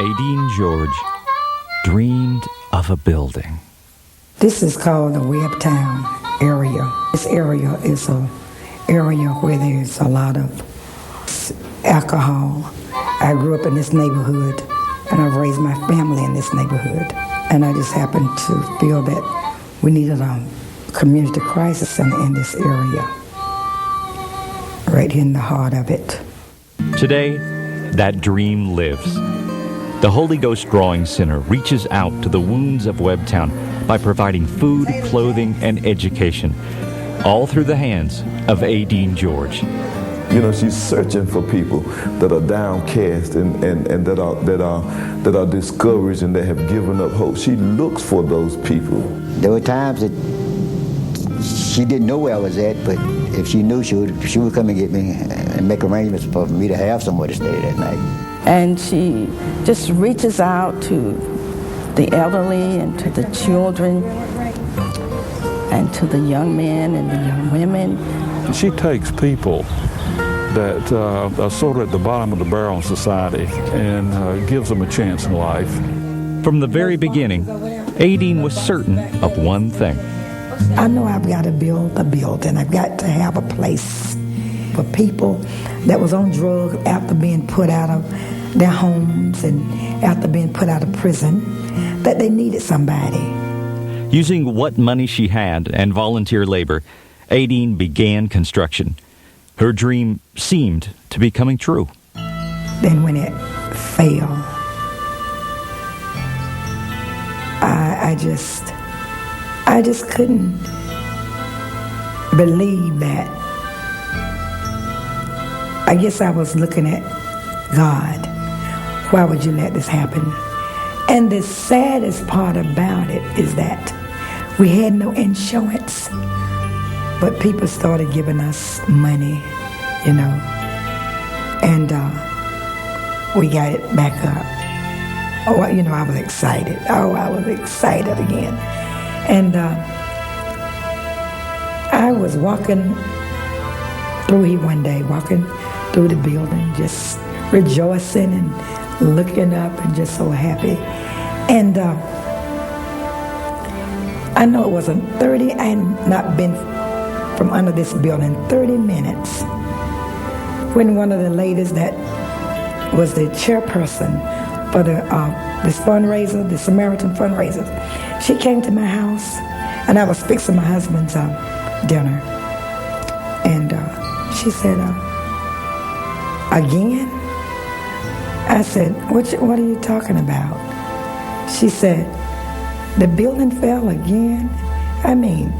Adeen George dreamed of a building. This is called the Webtown area. This area is an area where there's a lot of alcohol. I grew up in this neighborhood, and I've raised my family in this neighborhood. And I just happened to feel that we needed a community crisis center in this area, right in the heart of it. Today, that dream lives. The Holy Ghost Drawing Center reaches out to the wounds of Webtown by providing food, clothing, and education, all through the hands of Adeen George. You know, she's searching for people that are downcast and that are discouraged and that have given up hope. She looks for those people. There were times that she didn't know where I was at, but if she knew, she would come and get me and make arrangements for me to have somewhere to stay that night. And she just reaches out to the elderly and to the children and to the young men and the young women. She takes people that are sort of at the bottom of the barrel in society and gives them a chance in life. From the very beginning, Adeen was certain of one thing. I know I've got to build a building. I've got to have a place for people that was on drugs after being put out of their homes and after being put out of prison, that they needed somebody. Using what money she had and volunteer labor, Adeen began construction. Her dream seemed to be coming true. Then when it failed, I just couldn't believe that. I guess I was looking at God. Why would you let this happen? And the saddest part about it is that we had no insurance, but people started giving us money, you know, and we got it back up. Oh, you know, I was excited. I was excited again. And I was walking through here one day, walking through the building, just rejoicing and looking up and just so happy. And I know it wasn't 30, I had not been from under this building 30 minutes when one of the ladies that was the chairperson for this fundraiser, the Samaritan fundraiser, she came to my house, and I was fixing my husband's dinner. And she said, again? I said, what are you talking about? She said, the building fell again? I mean,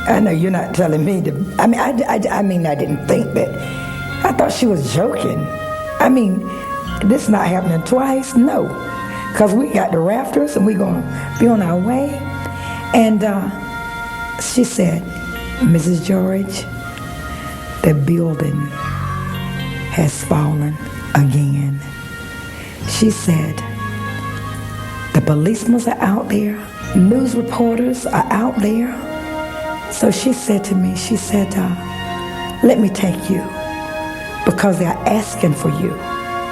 I know you're not telling me to, I mean, I didn't think that. I thought she was joking. I mean, this not happening twice? No. Because we got the rafters and we're going to be on our way. And she said, Mrs. George, the building has fallen again. She said, the policemen are out there, news reporters are out there. So she said to me, she said, let me take you because they're asking for you.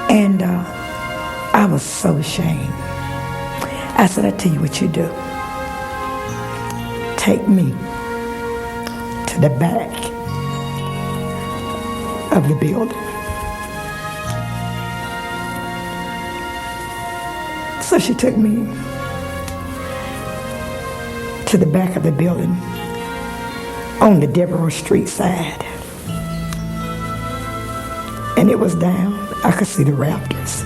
And I was so ashamed. I said, I tell you what you do. Take me to the back of the building. So she took me to the back of the building on the Deborah Street side. And it was down. I could see the rafters.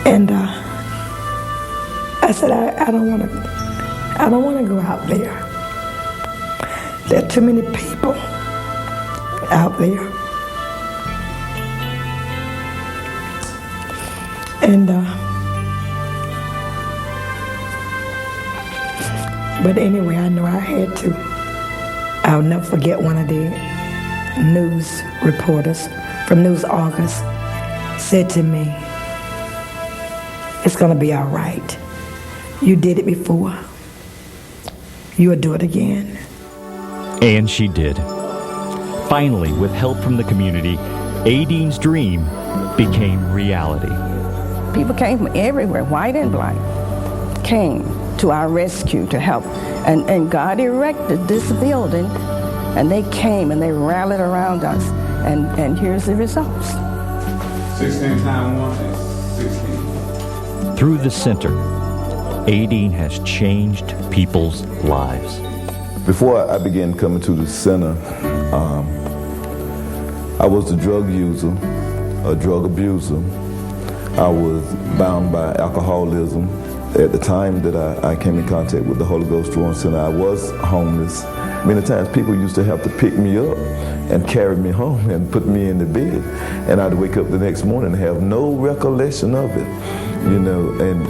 And I said, I don't want to go out there. There are too many people out there. And but anyway, I know I had to. I'll never forget one of the news reporters from News August said to me, it's going to be all right. You did it before. You'll do it again. And she did. Finally, with help from the community, Adeen's dream became reality. People came from everywhere, white and black, came to our rescue to help. And God erected this building, and they came and they rallied around us. And here's the results. 16 times 1 is 16. Through the center, Adeen has changed people's lives. Before I began coming to the center, I was a drug user, a drug abuser. I was bound by alcoholism. At the time that I came in contact with the Holy Ghost Drawing Center, I was homeless. Many times people used to have to pick me up and carry me home and put me in the bed. And I'd wake up the next morning and have no recollection of it, you know, and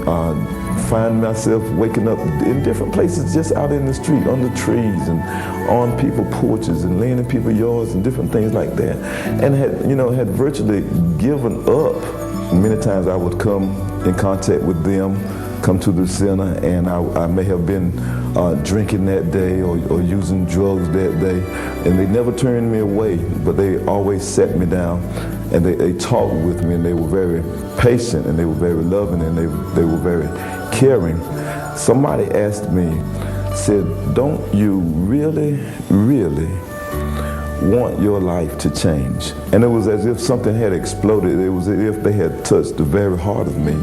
find myself waking up in different places, just out in the street, under trees and on people's porches and laying in people's yards and different things like that. And had virtually given up. Many times I would come in contact with them, come to the center, and I may have been drinking that day or using drugs that day, and they never turned me away, but they always sat me down and they talked with me, and they were very patient, and they were very loving, and they were very caring. Somebody asked me, said, "Don't you really, really want your life to change?" And it was as if something had exploded. It was as if they had touched the very heart of me.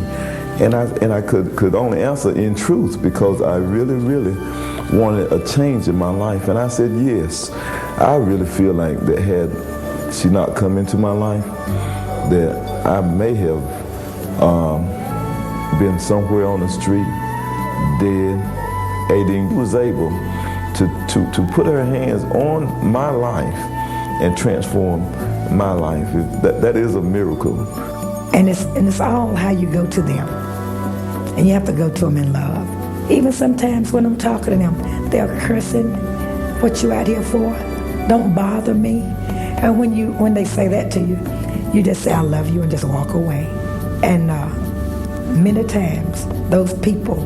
And I could only answer in truth, because I really, really wanted a change in my life. And I said, yes, I really feel like that had she not come into my life, that I may have been somewhere on the street, dead. Adeen was able to put her hands on my life and transform my life. That is a miracle. And it's all how you go to them. And you have to go to them in love. Even sometimes when I'm talking to them, they're cursing, "What you out here for? Don't bother me." And when they say that to you, you just say, "I love you," and just walk away. And many times, those people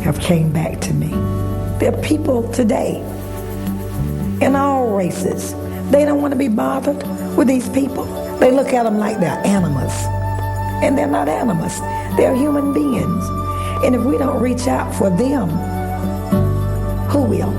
have came back to me. There are people today in all races. They don't want to be bothered with these people. They look at them like they're animals. And they're not animals. They're human beings. And if we don't reach out for them, who will?